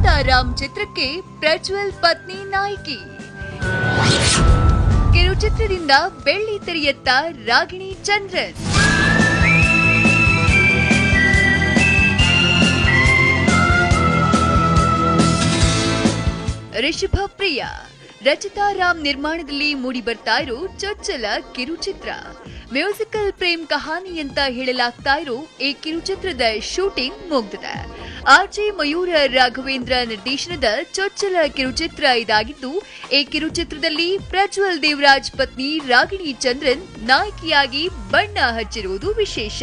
ರಚಿತಾ ರಾಮ್ ಚಿತ್ರಕ್ಕೆ ಪ್ರಜ್ವಲ್ ಪತ್ನಿ ನಾಯಕಿ. ಕಿರುಚಿತ್ರದಿಂದ ಬೆಳ್ಳಿ ತೆರೆಯತ್ತ ರಾಗಿಣಿ ಚಂದ್ರನ್. ರಿಷಭ ಪ್ರಿಯ. ರಚಿತಾ ರಾಮ್ ನಿರ್ಮಾಣದಲ್ಲಿ ಮೂಡಿ ಬರ್ತಾ ಇರೋ ಚೊಚ್ಚಲ ಕಿರುಚಿತ್ರ. ಮ್ಯೂಸಿಕಲ್ ಪ್ರೇಮ್ ಕಹಾನಿ ಅಂತ ಹೇಳಲಾಗ್ತಾ ಇರೋ ಈ ಕಿರುಚಿತ್ರದ ಶೂಟಿಂಗ್ ಮುಗ್ದಿದೆ. ಆರ್ಜೆ ಮಯೂರ ರಾಘವೇಂದ್ರ ನಿರ್ದೇಶನದ ಚೊಚ್ಚಲ ಕಿರುಚಿತ್ರ ಇದಾಗಿದ್ದು, ಈ ಕಿರುಚಿತ್ರದಲ್ಲಿ ಪ್ರಜ್ವಲ್ ದೇವರಾಜ್ ಪತ್ನಿ ರಾಗಿಣಿ ಚಂದ್ರನ್ ನಾಯಕಿಯಾಗಿ ಬಣ್ಣ ಹಚ್ಚಿರುವುದು ವಿಶೇಷ.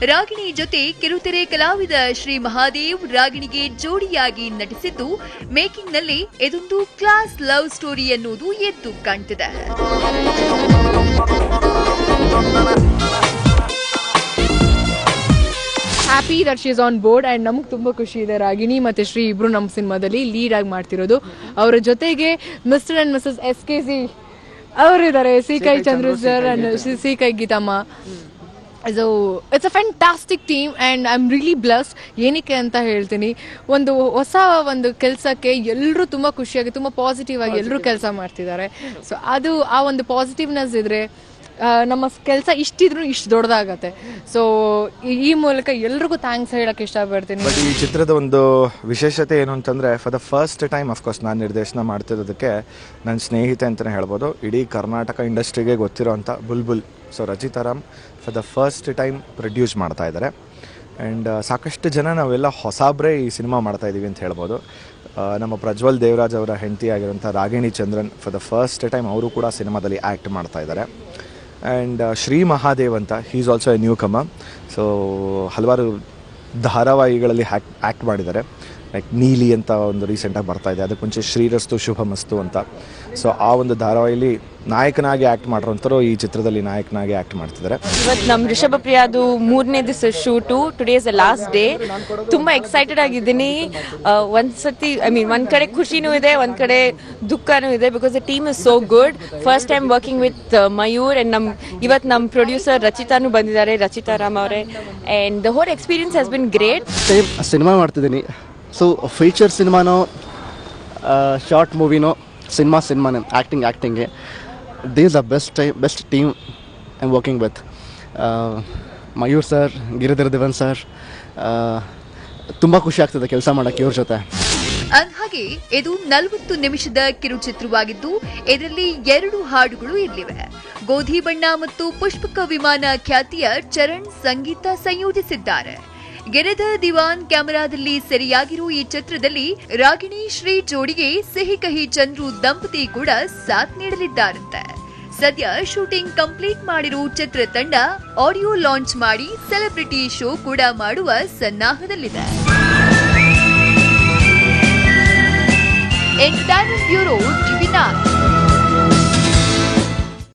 ರಾಗಿಣಿ ಜೊತೆ ಕಿರುತೆರೆ ಕಲಾವಿದ ಶ್ರೀ ಮಹಾದೇವ್ ರಾಗಿಣಿಗೆ ಜೋಡಿಯಾಗಿ ನಟಿಸಿದ್ದು, ಮೇಕಿಂಗ್ನಲ್ಲಿ ಇದೊಂದು ಕ್ಲಾಸ್ ಲವ್ ಸ್ಟೋರಿ ಅನ್ನೋದು ಎದ್ದು ಕಾಣ್ತಿದೆ. Happy that she is on board and ನಮ್ಗೆ ತುಂಬಾ ಖುಷಿ ಇದೆ. ರಾಗಿಣಿ ಮತ್ತೆ ಶ್ರೀ ಇಬ್ರು ನಮ್ಮ ಸಿನಿಮಾದಲ್ಲಿ ಲೀಡ್ ಆಗಿ ಮಾಡ್ತಿರೋದು. ಅವರ ಜೊತೆಗೆ ಮಿಸ್ಟರ್ ಅಂಡ್ ಮಿಸಸ್ SKC ಅವರಿದ್ದಾರೆ, C K Chandru sir and C K Geethamma. So it's a fantastic team and I am really blessed. ಏನಕ್ಕೆ ಅಂತ ಹೇಳ್ತೀನಿ, ಒಂದು ಹೊಸ ಒಂದು ಕೆಲಸಕ್ಕೆ ಎಲ್ಲರೂ ತುಂಬ ಖುಷಿಯಾಗಿ ತುಂಬ ಪಾಸಿಟಿವ್ ಆಗಿ ಎಲ್ಲರೂ ಕೆಲಸ ಮಾಡ್ತಿದ್ದಾರೆ. ಸೊ ಅದು ಆ ಒಂದು ಪಾಸಿಟಿವ್ನೆಸ್ ಇದ್ರೆ ನಮ್ಮ ಕೆಲಸ ಇಷ್ಟಿದ್ರು ಇಷ್ಟು ದೊಡ್ಡದಾಗತ್ತೆ. ಸೊ ಈ ಮೂಲಕ ಎಲ್ರಿಗೂ ಥ್ಯಾಂಕ್ಸ್ ಹೇಳಕ್ಕೆ ಇಷ್ಟಪಡ್ತೀನಿ. ಬಟ್ ಈ ಚಿತ್ರದ ಒಂದು ವಿಶೇಷತೆ ಏನು ಅಂತಂದರೆ, for the first time of course ನಾನು ನಿರ್ದೇಶನ ಮಾಡ್ತಿರೋದಕ್ಕೆ ನನ್ನ ಸ್ನೇಹಿತೆ ಅಂತಲೇ ಹೇಳ್ಬೋದು. ಇಡೀ ಕರ್ನಾಟಕ ಇಂಡಸ್ಟ್ರಿಗೆ ಗೊತ್ತಿರೋಂಥ Bulbul so Rachita Ram for the first time produce ಮಾಡ್ತಾ ಇದ್ದಾರೆ. ಆ್ಯಂಡ್ ಸಾಕಷ್ಟು ಜನ ನಾವೆಲ್ಲ ಹೊಸಬ್ರೇ ಈ ಸಿನಿಮಾ ಮಾಡ್ತಾಯಿದ್ದೀವಿ ಅಂತ ಹೇಳ್ಬೋದು. ನಮ್ಮ ಪ್ರಜ್ವಲ್ ದೇವರಾಜ್ ಅವರ ಹೆಂಡತಿ ಆಗಿರೋಂಥ Ragini Chandran for the first time ಅವರು ಕೂಡ ಸಿನಿಮಾದಲ್ಲಿ ಆ್ಯಕ್ಟ್ ಮಾಡ್ತಾ ಇದ್ದಾರೆ. ಆ್ಯಂಡ್ ಶ್ರೀ ಮಹಾದೇವ್ ಅಂತ he is also A new Qamar. So ಹಲವಾರು ಧಾರಾವಾಹಿಗಳಲ್ಲಿ ಆ್ಯಕ್ಟ್ ಮಾಡಿದ್ದಾರೆ. ಲೈಕ್ ನೀಲಿ ಅಂತ ಒಂದು ರೀಸೆಂಟಾಗಿ ಬರ್ತಾ ಇದೆ, ಅದಕ್ಕೆ ಮುಂಚೆ ಶ್ರೀರಸ್ತು ಶುಭಮಸ್ತು ಅಂತ. ಸೊ ಆ ಒಂದು ಧಾರಾವಾಹಿಲಿ ನಾಯಕನಾಗಿ ಆ್ಯಕ್ಟ್ ಮಾಡಿರೋಂಥರು ಈ ಚಿತ್ರದಲ್ಲಿ ನಾಯಕನಾಗಿ ಆ್ಯಕ್ಟ್ ಮಾಡ್ತಿದ್ದಾರೆ. ಇವತ್ತು ನಮ್ಮ ರಿಷಭ ಪ್ರಿಯಾದು 3ನೇ ದಿವಸ shoot. Today is the last day. ತುಂಬ ಎಕ್ಸೈಟೆಡ್ ಆಗಿದ್ದೀನಿ. ಒಂದ್ಸತಿ ಒಂದ್ ಕಡೆ ಖುಷಿನೂ ಇದೆ, ಒಂದ್ ಕಡೆ ದುಃಖನೂ ಇದೆ. Because the team is so good. First time working with Mayur and ಇವತ್ತು ನಮ್ಮ ಪ್ರೊಡ್ಯೂಸರ್ ರಚಿತಾನು ಬಂದಿದ್ದಾರೆ, ರಚಿತಾ ರಾಮ್ ಅವರೇ. And the whole experience has been great. Cinema ಮಾಡ್ತಿದ್ದೀನಿ. ಸೊ ಫೀಚರ್ ಸಿನಿಮಾನೋ ಶಾರ್ಟ್ ಮೂವಿನೋ ಸಿನಿಮಾನೇ ಆ್ಯಕ್ಟಿಂಗ್ಗೆ this the best team I am working with. Mayur sir, Giridhar Diwan sir, ತುಂಬ ಖುಷಿ ಆಗ್ತದೆ ಕೆಲಸ ಮಾಡೋಕ್ಕೆ ಇವ್ರ ಜೊತೆ. ಅಂದ್ಹಾಗೆ ಇದು 40 ನಿಮಿಷದ ಕಿರುಚಿತ್ರವಾಗಿದ್ದು, ಇದರಲ್ಲಿ 2 ಹಾಡುಗಳು ಇರಲಿವೆ. ಗೋಧಿ ಬಣ್ಣ ಮತ್ತು ಪುಷ್ಪಕ ವಿಮಾನ ಖ್ಯಾತಿಯ ಚರಣ್ ಸಂಗೀತ ಸಂಯೋಜಿಸಿದ್ದಾರೆ. ಗಿರಿಧರ್ ದಿವಾನ್ ಕ್ಯಾಮೆರಾದಲ್ಲಿ ಸೆರೆಯಾಗಿರೋ ಈ ಚಿತ್ರದಲ್ಲಿ ರಾಗಿಣಿ ಶ್ರೀ ಜೋಡಿಗೆ ಸಿಹಿ ಕಹಿ ಚಂದ್ರು ದಂಪತಿ ಕೂಡ ಸಾಥ್ ನೀಡಲಿದ್ದಾರಂತೆ. ಸದ್ಯ ಶೂಟಿಂಗ್ ಕಂಪ್ಲೀಟ್ ಮಾಡಿರೋ ಚಿತ್ರತಂಡ ಆಡಿಯೋ ಲಾಂಚ್ ಮಾಡಿ ಸೆಲೆಬ್ರಿಟಿ ಶೋ ಕೂಡ ಮಾಡುವ ಸನ್ನಾಹದಲ್ಲಿದೆ.